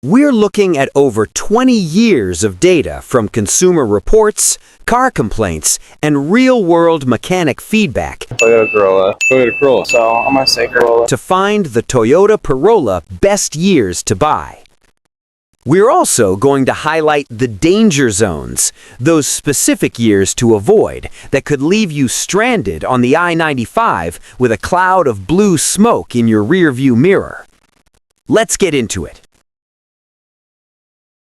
We're looking at over 20 years of data from consumer reports, car complaints, and real-world mechanic feedback Toyota Corolla. Toyota Corolla. So I'm gonna say Corolla. to find the Toyota Corolla best years to buy. We're also going to highlight the danger zones, those specific years to avoid that could leave you stranded on the I-95 with a cloud of blue smoke in your rearview mirror. Let's get into it.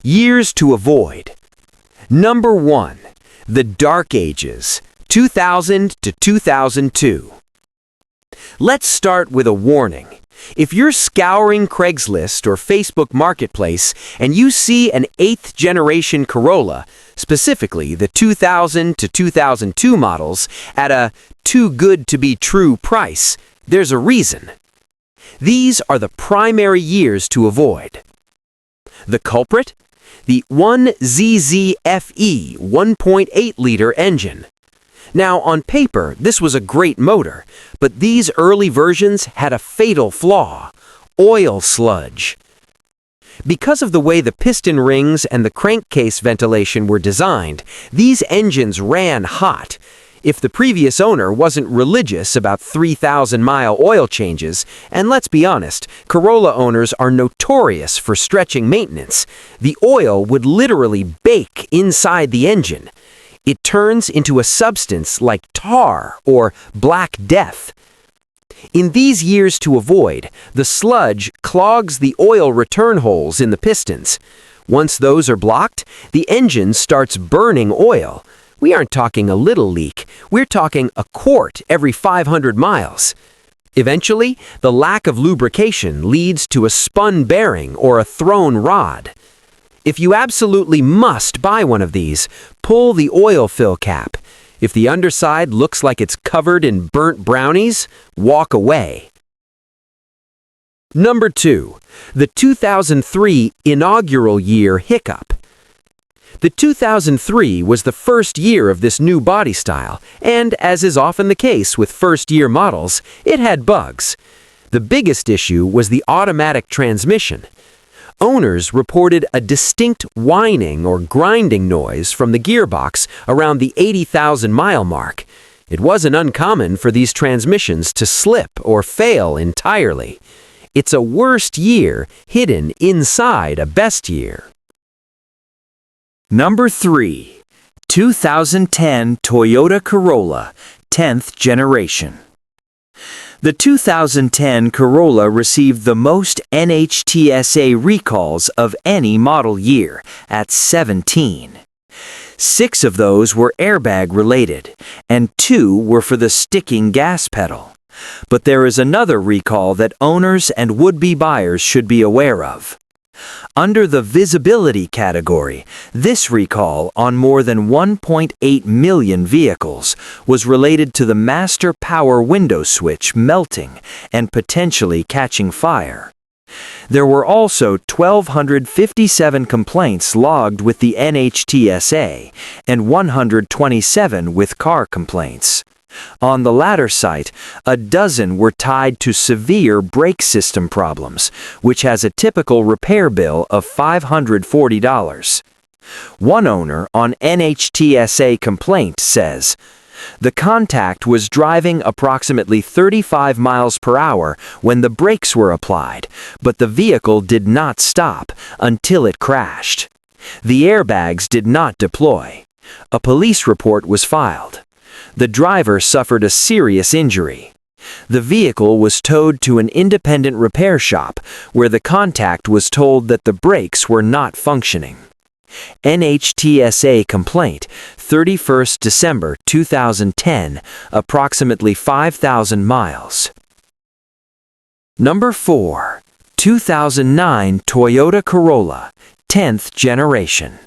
Years to avoid. Number 1. The Dark Ages, 2000 to 2002. Let's start with a warning. If you're scouring Craigslist or Facebook Marketplace and you see an 8th generation Corolla, specifically the 2000 to 2002 models, at a too good to be true price, there's a reason. These are the primary years to avoid. The culprit? The 1ZZFE 1.8-liter engine. Now, on paper, this was a great motor, but these early versions had a fatal flaw: oil sludge. Because of the way the piston rings and the crankcase ventilation were designed, these engines ran hot. If the previous owner wasn't religious about 3,000-mile oil changes, and let's be honest, Corolla owners are notorious for stretching maintenance, the oil would literally bake inside the engine. It turns into a substance like tar or black death. In these years to avoid, the sludge clogs the oil return holes in the pistons. Once those are blocked, the engine starts burning oil. We aren't talking a little leak, we're talking a quart every 500 miles. Eventually, the lack of lubrication leads to a spun bearing or a thrown rod. If you absolutely must buy one of these, pull the oil fill cap. If the underside looks like it's covered in burnt brownies, walk away. Number 2. The 2003 inaugural year hiccup. The 2003 was the first year of this new body style, and as is often the case with first-year models, it had bugs. The biggest issue was the automatic transmission. Owners reported a distinct whining or grinding noise from the gearbox around the 80,000-mile mark. It wasn't uncommon for these transmissions to slip or fail entirely. It's a worst year hidden inside a best year. Number 3. 2010 Toyota Corolla, 10th generation. The 2010 Corolla received the most NHTSA recalls of any model year, at 17. 6 of those were airbag-related, and 2 were for the sticking gas pedal. But there is another recall that owners and would-be buyers should be aware of. Under the visibility category, this recall on more than 1.8 million vehicles was related to the master power window switch melting and potentially catching fire. There were also 1,257 complaints logged with the NHTSA and 127 with CarComplaints. On the latter site, a dozen were tied to severe brake system problems, which has a typical repair bill of $540. One owner on NHTSA complaint says, "The contact was driving approximately 35 miles per hour when the brakes were applied, but the vehicle did not stop until it crashed. The airbags did not deploy. A police report was filed. The driver suffered a serious injury. The vehicle was towed to an independent repair shop where the contact was told that the brakes were not functioning." NHTSA complaint, 31st December 2010, approximately 5,000 miles. Number 4. 2009 Toyota Corolla, 10th generation.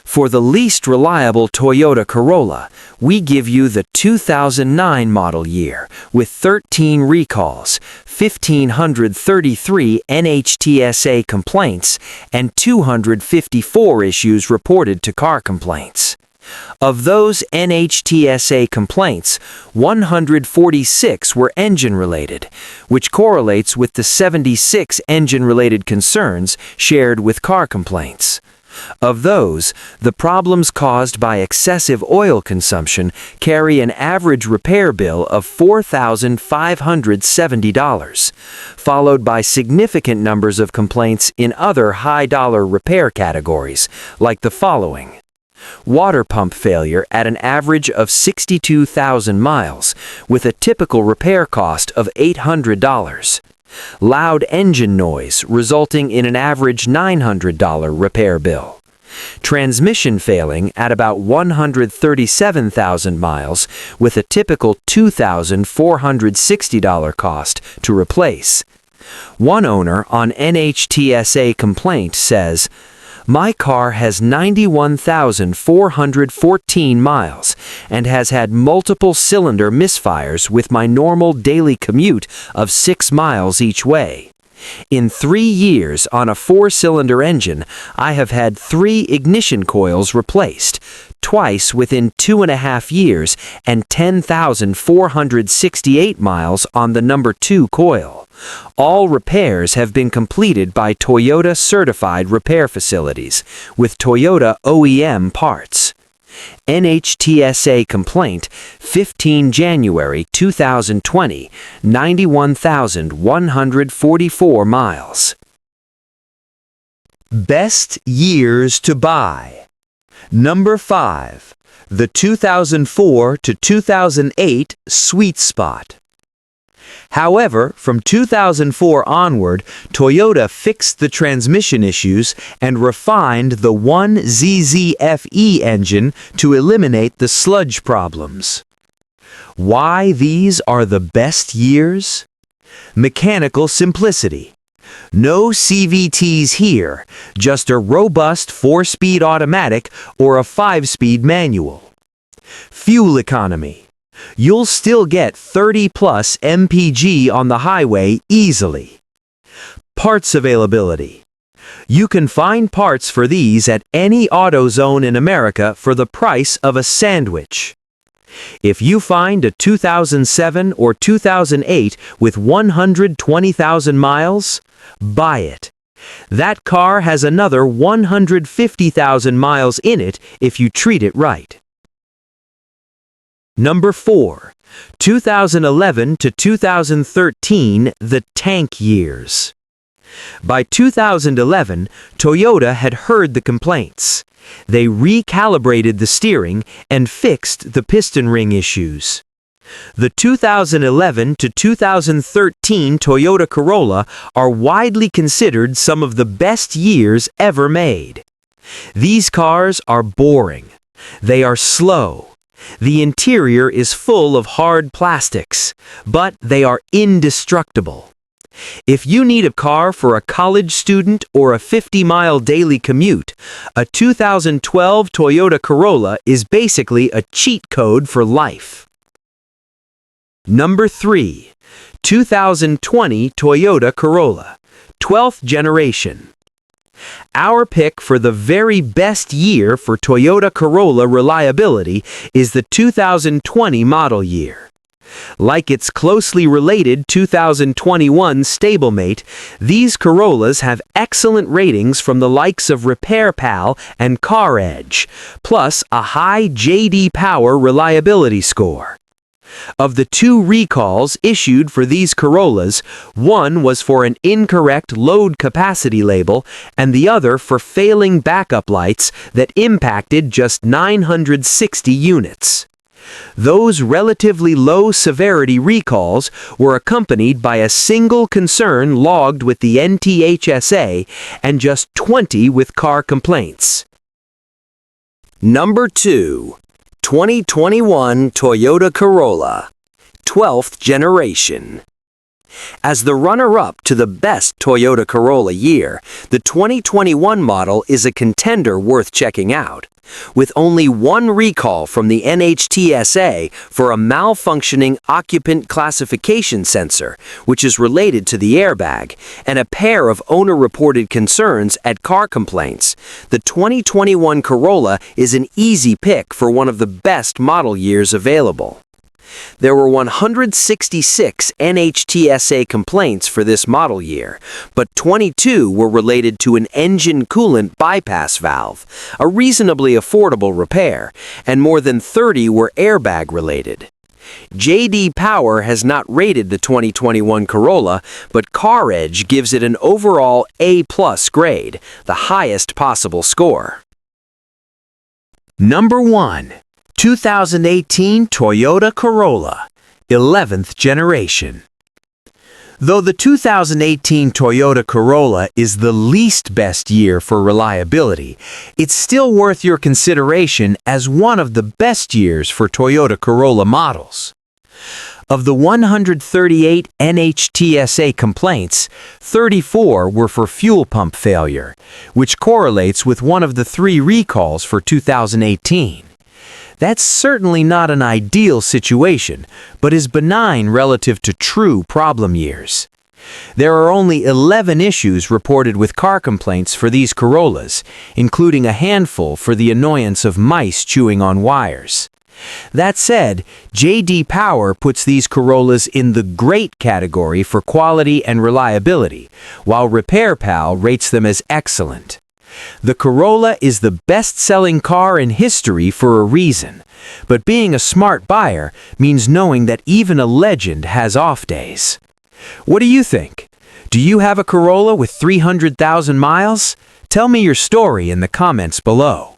For the least reliable Toyota Corolla, we give you the 2009 model year with 13 recalls, 1,533 NHTSA complaints, and 254 issues reported to CarComplaints. Of those NHTSA complaints, 146 were engine-related, which correlates with the 76 engine-related concerns shared with CarComplaints. Of those, the problems caused by excessive oil consumption carry an average repair bill of $4,570, followed by significant numbers of complaints in other high-dollar repair categories, like the following: water pump failure at an average of 62,000 miles, with a typical repair cost of $800. Loud engine noise resulting in an average $900 repair bill. Transmission failing at about 137,000 miles with a typical $2,460 cost to replace. One owner on NHTSA complaint says, "My car has 91,414 miles and has had multiple cylinder misfires with my normal daily commute of 6 miles each way. In 3 years on a 4-cylinder engine, I have had 3 ignition coils replaced, twice within 2.5 years and 10,468 miles on the number 2 coil. All repairs have been completed by Toyota certified repair facilities with Toyota OEM parts." NHTSA complaint, 15 January 2020, 91,144 miles. Best years to buy. Number 5. The 2004 to 2008 sweet spot. However, from 2004 onward, Toyota fixed the transmission issues and refined the 1ZZFE engine to eliminate the sludge problems. Why these are the best years? Mechanical simplicity. No CVTs here, just a robust 4-speed automatic or a 5-speed manual. Fuel economy. You'll still get 30+ mpg on the highway easily. Parts availability. You can find parts for these at any AutoZone in America for the price of a sandwich. If you find a 2007 or 2008 with 120,000 miles, buy it. That car has another 150,000 miles in it if you treat it right. Number 4. 2011 to 2013, the tank years. By 2011, Toyota had heard the complaints. They recalibrated the steering and fixed the piston ring issues. The 2011 to 2013 Toyota Corolla are widely considered some of the best years ever made. These cars are boring. They are slow. The interior is full of hard plastics, but they are indestructible. If you need a car for a college student or a 50-mile daily commute, a 2012 Toyota Corolla is basically a cheat code for life. Number 3. 2020 Toyota Corolla, 12th generation. Our pick for the very best year for Toyota Corolla reliability is the 2020 model year. Like its closely related 2021 stablemate, these Corollas have excellent ratings from the likes of RepairPal and CarEdge, plus a high J.D. Power reliability score. Of the 2 recalls issued for these Corollas, one was for an incorrect load capacity label and the other for failing backup lights that impacted just 960 units. Those relatively low severity recalls were accompanied by a single concern logged with the NTHSA and just 20 with CarComplaints. Number 2. 2021 Toyota Corolla, 12th generation. As the runner-up to the best Toyota Corolla year, the 2021 model is a contender worth checking out. with only one recall from the NHTSA for a malfunctioning occupant classification sensor, which is related to the airbag, and a pair of owner-reported concerns at CarComplaints. The 2021 Corolla is an easy pick for one of the best model years available. There were 166 NHTSA complaints for this model year, but 22 were related to an engine coolant bypass valve, a reasonably affordable repair, and more than 30 were airbag related. J.D. Power has not rated the 2021 Corolla, but CarEdge gives it an overall A+ grade, the highest possible score. Number 1. 2018 Toyota Corolla, 11th generation. Though the 2018 Toyota Corolla is the least best year for reliability, it's still worth your consideration as one of the best years for Toyota Corolla models. Of the 138 NHTSA complaints, 34 were for fuel pump failure, which correlates with one of the 3 recalls for 2018. That's certainly not an ideal situation, but is benign relative to true problem years. There are only 11 issues reported with CarComplaints for these Corollas, including a handful for the annoyance of mice chewing on wires. That said, J.D. Power puts these Corollas in the great category for quality and reliability, while RepairPal rates them as excellent. The Corolla is the best-selling car in history for a reason, but being a smart buyer means knowing that even a legend has off days. What do you think? Do you have a Corolla with 300,000 miles? Tell me your story in the comments below.